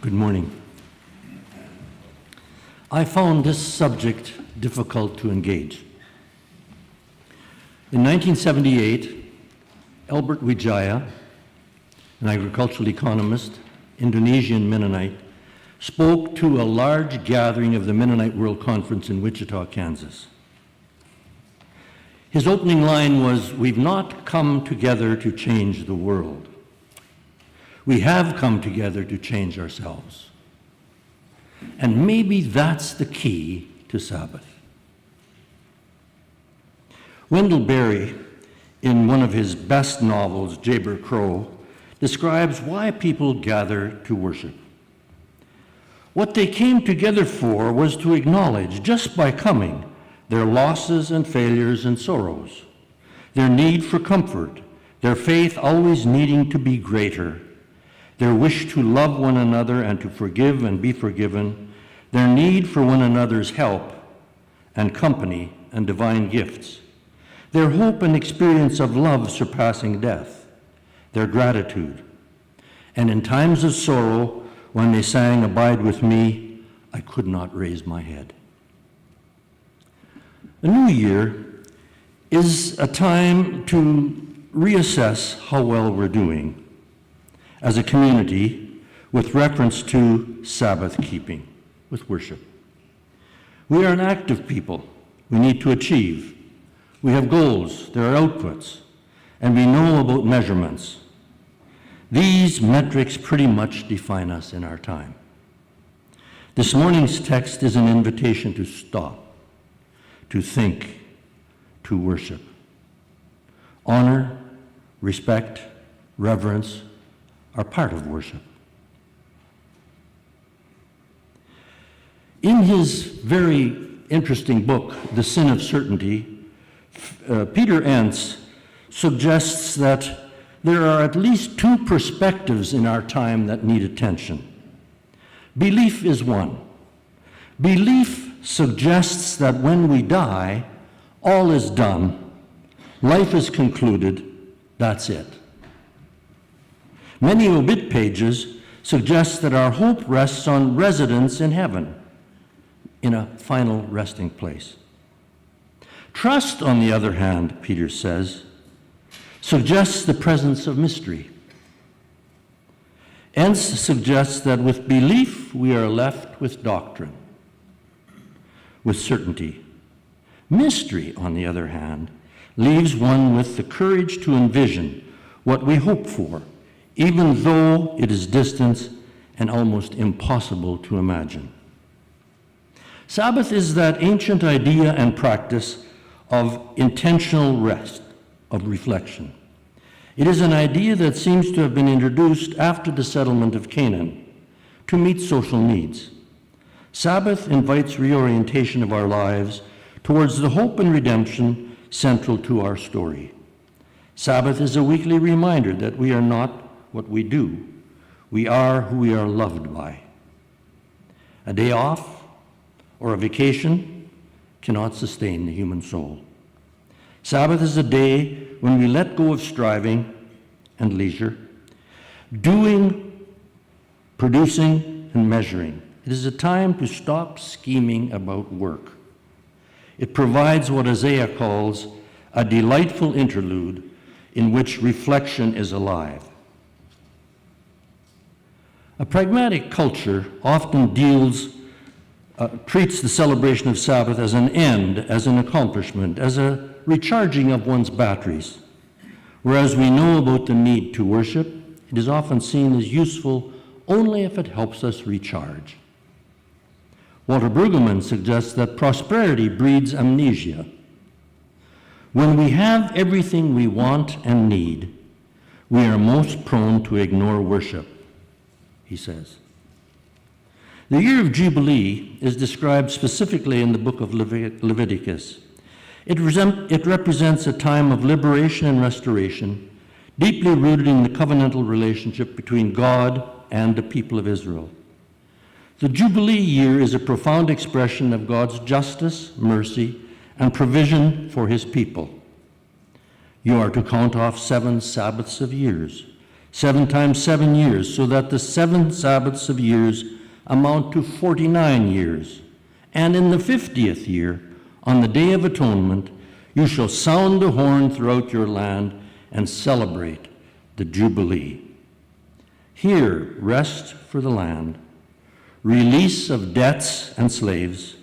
Good morning. I found this subject difficult to engage. In 1978, Albert Wijaya, an agricultural economist, Indonesian Mennonite, spoke to a large gathering of the Mennonite World Conference in Wichita, Kansas. His opening line was, "We've not come together to change the world. We have come together to change ourselves." And maybe that's the key to Sabbath. Wendell Berry, in one of his best novels, Jayber Crow, describes why people gather to worship. What they came together for was to acknowledge, just by coming, their losses and failures and sorrows, their need for comfort, their faith always needing to be greater, their wish to love one another and to forgive and be forgiven, their need for one another's help and company and divine gifts, their hope and experience of love surpassing death, their gratitude, and in times of sorrow, when they sang, "Abide with me," I could not raise my head. The new year is a time to reassess how well we're doing as a community with reference to Sabbath keeping, with worship. We are an active people. We need to achieve. We have goals, there are outputs, and we know about measurements. These metrics pretty much define us in our time. This morning's text is an invitation to stop, to think, to worship. Honor, respect, reverence are part of worship. In his very interesting book, The Sin of Certainty, Peter Enns suggests that there are at least two perspectives in our time that need attention. Belief is one. Belief suggests that when we die, all is done, life is concluded, that's it. Many obit pages suggest that our hope rests on residence in heaven, in a final resting place. Trust, on the other hand, Peter says, suggests the presence of mystery. Enns suggests that with belief we are left with doctrine, with certainty. Mystery, on the other hand, leaves one with the courage to envision what we hope for, even though it is distant and almost impossible to imagine. Sabbath is that ancient idea and practice of intentional rest, of reflection. It is an idea that seems to have been introduced after the settlement of Canaan to meet social needs. Sabbath invites reorientation of our lives towards the hope and redemption central to our story. Sabbath is a weekly reminder that we are not what we do. We are who we are loved by. A day off or a vacation cannot sustain the human soul. Sabbath is a day when we let go of striving and leisure, doing, producing, and measuring. It is a time to stop scheming about work. It provides what Isaiah calls a delightful interlude in which reflection is alive. A pragmatic culture often treats the celebration of Sabbath as an end, as an accomplishment, as a recharging of one's batteries. Whereas we know about the need to worship, it is often seen as useful only if it helps us recharge. Walter Brueggemann suggests that prosperity breeds amnesia. When we have everything we want and need, we are most prone to ignore worship, he says. The year of Jubilee is described specifically in the book of Leviticus. It represents a time of liberation and restoration, deeply rooted in the covenantal relationship between God and the people of Israel. The Jubilee year is a profound expression of God's justice, mercy, and provision for his people. You are to count off 7 Sabbaths of years, 7 times 7 years, so that the 7 Sabbaths of years amount to 49 years. And in the 50th year, on the Day of Atonement, you shall sound the horn throughout your land and celebrate the Jubilee. Here, rest for the land, release of debts and slaves,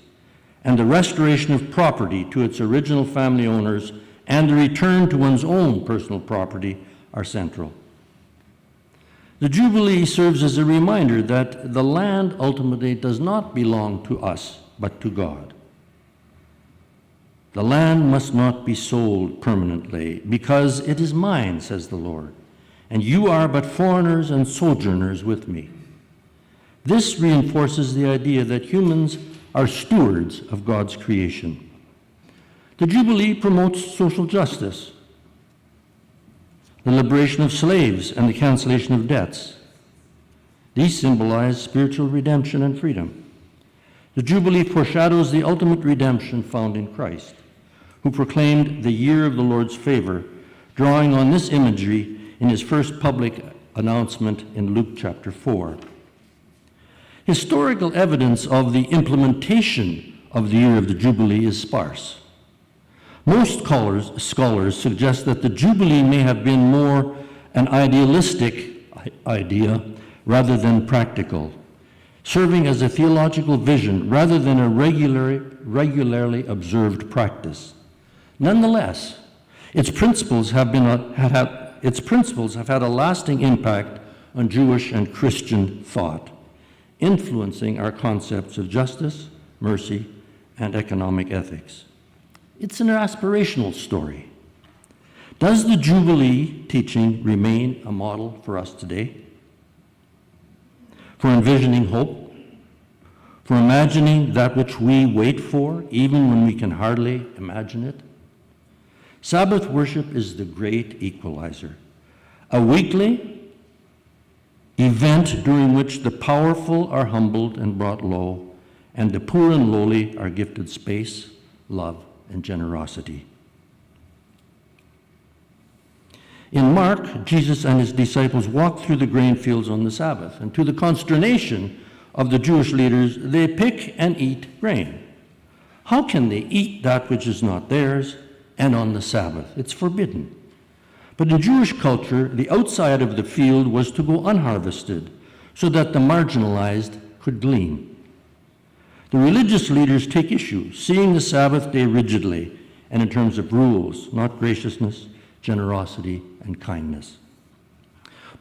and the restoration of property to its original family owners and the return to one's own personal property are central. The Jubilee serves as a reminder that the land ultimately does not belong to us, but to God. The land must not be sold permanently, because it is mine, says the Lord, and you are but foreigners and sojourners with me. This reinforces the idea that humans are stewards of God's creation. The Jubilee promotes social justice, the liberation of slaves, and the cancellation of debts. These symbolize spiritual redemption and freedom. The Jubilee foreshadows the ultimate redemption found in Christ, who proclaimed the year of the Lord's favor, drawing on this imagery in his first public announcement in Luke chapter 4. Historical evidence of the implementation of the year of the Jubilee is sparse. Most scholars suggest that the Jubilee may have been more an idealistic idea rather than practical, serving as a theological vision rather than a regularly observed practice. Nonetheless, its principles have had a lasting impact on Jewish and Christian thought, influencing our concepts of justice, mercy, and economic ethics. It's an aspirational story. Does the Jubilee teaching remain a model for us today? For envisioning hope? For imagining that which we wait for, even when we can hardly imagine it? Sabbath worship is the great equalizer, a weekly event during which the powerful are humbled and brought low, and the poor and lowly are gifted space, love, and generosity. In Mark, Jesus and his disciples walked through the grain fields on the Sabbath, and to the consternation of the Jewish leaders, they pick and eat grain. How can they eat that which is not theirs, and on the Sabbath? It's forbidden. But in Jewish culture, the outside of the field was to go unharvested, so that the marginalized could glean. The religious leaders take issue, seeing the Sabbath day rigidly and in terms of rules, not graciousness, generosity, and kindness.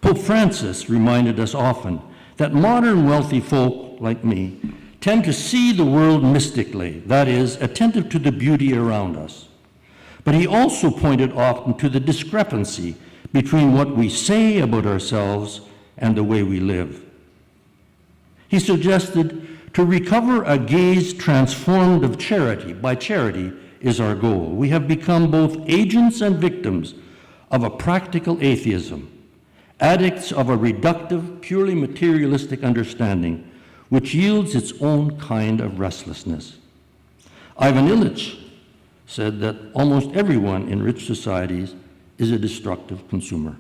Pope Francis reminded us often that modern wealthy folk like me tend to see the world mystically, that is, attentive to the beauty around us. But he also pointed often to the discrepancy between what we say about ourselves and the way we live. He suggested to recover a gaze transformed of charity. By charity is our goal. We have become both agents and victims of a practical atheism, addicts of a reductive, purely materialistic understanding, which yields its own kind of restlessness. Ivan Illich said that almost everyone in rich societies is a destructive consumer,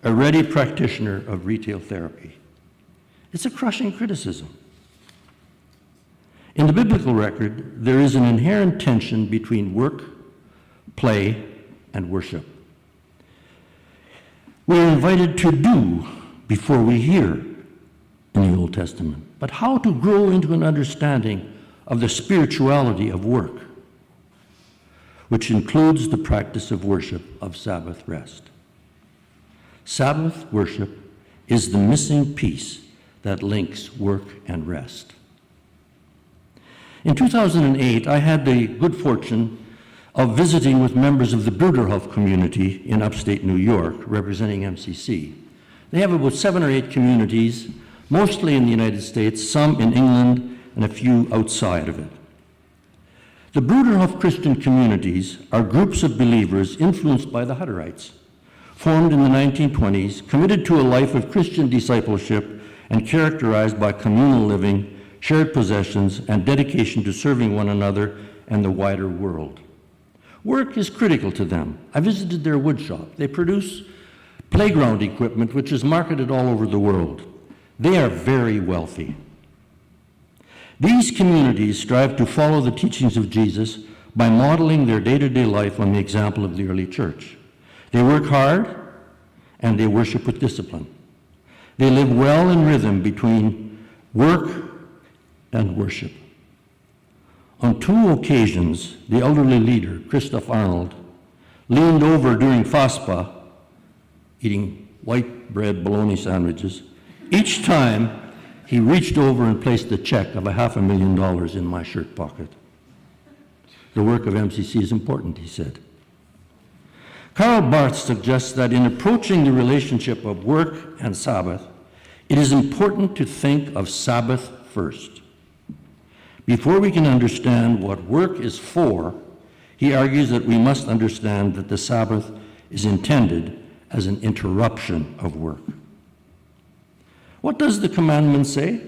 a ready practitioner of retail therapy. It's a crushing criticism. In the biblical record, there is an inherent tension between work, play, and worship. We are invited to do before we hear in the Old Testament, but how to grow into an understanding of the spirituality of work, which includes the practice of worship of Sabbath rest. Sabbath worship is the missing piece that links work and rest. In 2008, I had the good fortune of visiting with members of the Bruderhof community in upstate New York, representing MCC. They have about 7 or 8 communities, mostly in the United States, some in England, and a few outside of it. The Bruderhof Christian communities are groups of believers influenced by the Hutterites, formed in the 1920s, committed to a life of Christian discipleship and characterized by communal living, shared possessions, and dedication to serving one another and the wider world. Work is critical to them. I visited their woodshop. They produce playground equipment, which is marketed all over the world. They are very wealthy. These communities strive to follow the teachings of Jesus by modeling their day-to-day life on the example of the early church. They work hard and they worship with discipline. They live well in rhythm between work and worship. On 2 occasions, the elderly leader, Christoph Arnold, leaned over during FASPA, eating white bread bologna sandwiches. Each time, he reached over and placed a check of $500,000 in my shirt pocket. The work of MCC is important, he said. Karl Barth suggests that in approaching the relationship of work and Sabbath, it is important to think of Sabbath first. Before we can understand what work is for, he argues that we must understand that the Sabbath is intended as an interruption of work. What does the commandment say?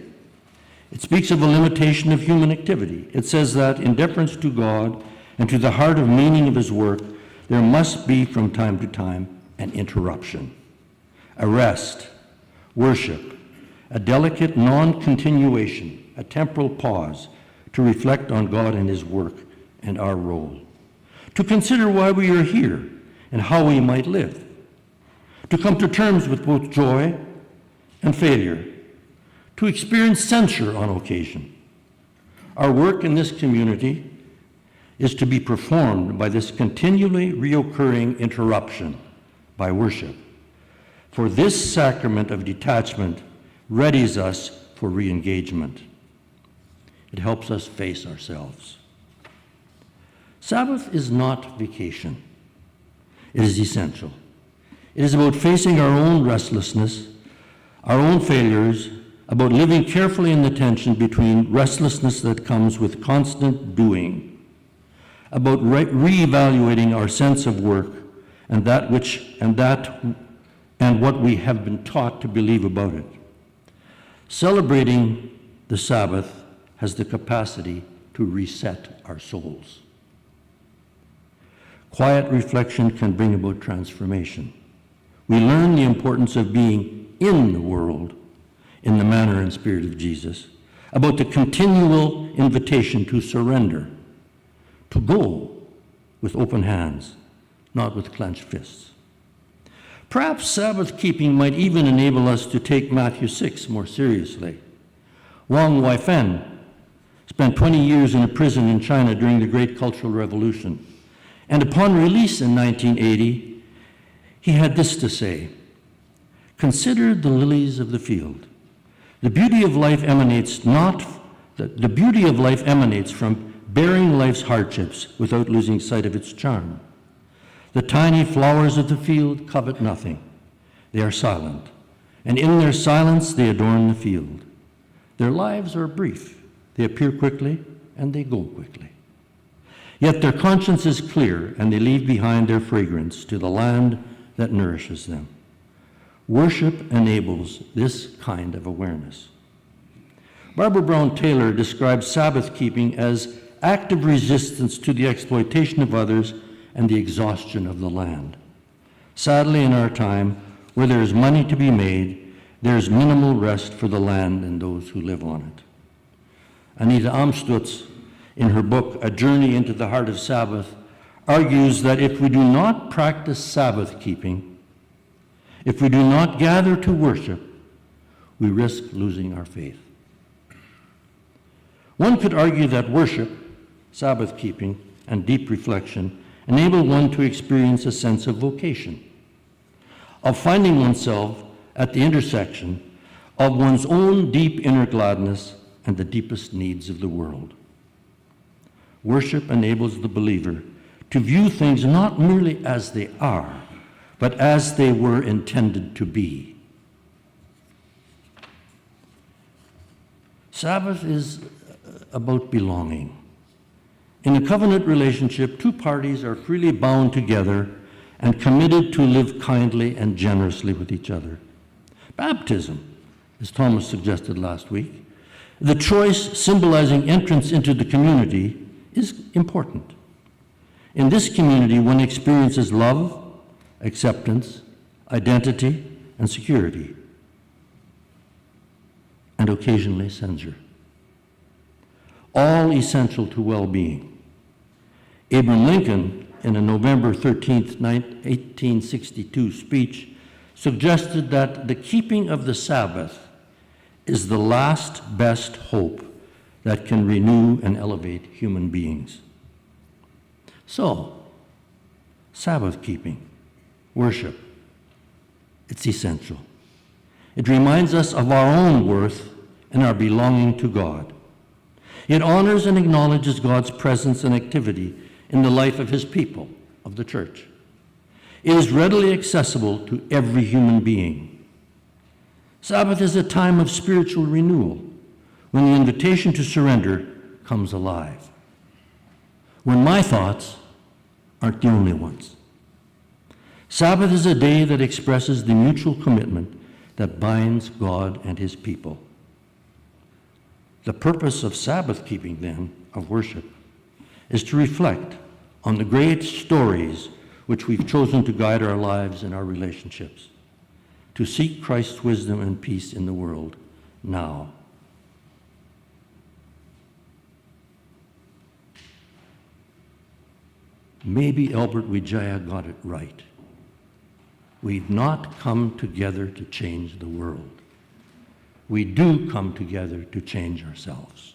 It speaks of a limitation of human activity. It says that in deference to God and to the heart of meaning of his work, there must be from time to time an interruption, a rest, worship, a delicate non-continuation, a temporal pause to reflect on God and his work and our role, to consider why we are here and how we might live, to come to terms with both joy and failure, to experience censure on occasion. Our work in this community is to be performed by this continually reoccurring interruption by worship. For this sacrament of detachment readies us for re-engagement. It helps us face ourselves. Sabbath is not vacation. It is essential. It is about facing our own restlessness, our own failures, about living carefully in the tension between restlessness that comes with constant doing, about reevaluating our sense of work and what we have been taught to believe about it. Celebrating the Sabbath has the capacity to reset our souls. Quiet reflection can bring about transformation. We learn the importance of being in the world in the manner and spirit of Jesus, about the continual invitation to surrender, to go with open hands, not with clenched fists. Perhaps Sabbath keeping might even enable us to take Matthew 6 more seriously. Wang Weifen spent 20 years in a prison in China during the Great Cultural Revolution, and upon release in 1980, he had this to say: "Consider the lilies of the field. The beauty of life emanates from bearing life's hardships without losing sight of its charm. The tiny flowers of the field covet nothing. They are silent, and in their silence they adorn the field. Their lives are brief. They appear quickly, and they go quickly. Yet their conscience is clear, and they leave behind their fragrance to the land that nourishes them." Worship enables this kind of awareness. Barbara Brown Taylor describes Sabbath keeping as active resistance to the exploitation of others and the exhaustion of the land. Sadly, in our time, where there is money to be made, there is minimal rest for the land and those who live on it. Anita Amstutz, in her book, A Journey into the Heart of Sabbath, argues that if we do not practice Sabbath keeping, if we do not gather to worship, we risk losing our faith. One could argue that worship, Sabbath keeping, and deep reflection enable one to experience a sense of vocation, of finding oneself at the intersection of one's own deep inner gladness and the deepest needs of the world. Worship enables the believer to view things not merely as they are, but as they were intended to be. Sabbath is about belonging. In a covenant relationship, two parties are freely bound together and committed to live kindly and generously with each other. Baptism, as Thomas suggested last week, the choice symbolizing entrance into the community, is important. In this community, one experiences love, acceptance, identity, and security, and occasionally censure. All essential to well-being. Abraham Lincoln, in a November 13th, 1862 speech, suggested that the keeping of the Sabbath is the last best hope that can renew and elevate human beings. So, Sabbath keeping, worship, it's essential. It reminds us of our own worth and our belonging to God. It honors and acknowledges God's presence and activity in the life of his people, of the church. It is readily accessible to every human being. Sabbath is a time of spiritual renewal, when the invitation to surrender comes alive. When my thoughts aren't the only ones. Sabbath is a day that expresses the mutual commitment that binds God and his people. The purpose of Sabbath keeping, then, of worship, is to reflect on the great stories which we've chosen to guide our lives and our relationships, to seek Christ's wisdom and peace in the world now. Maybe Albert Wijaya got it right. We've not come together to change the world. We do come together to change ourselves.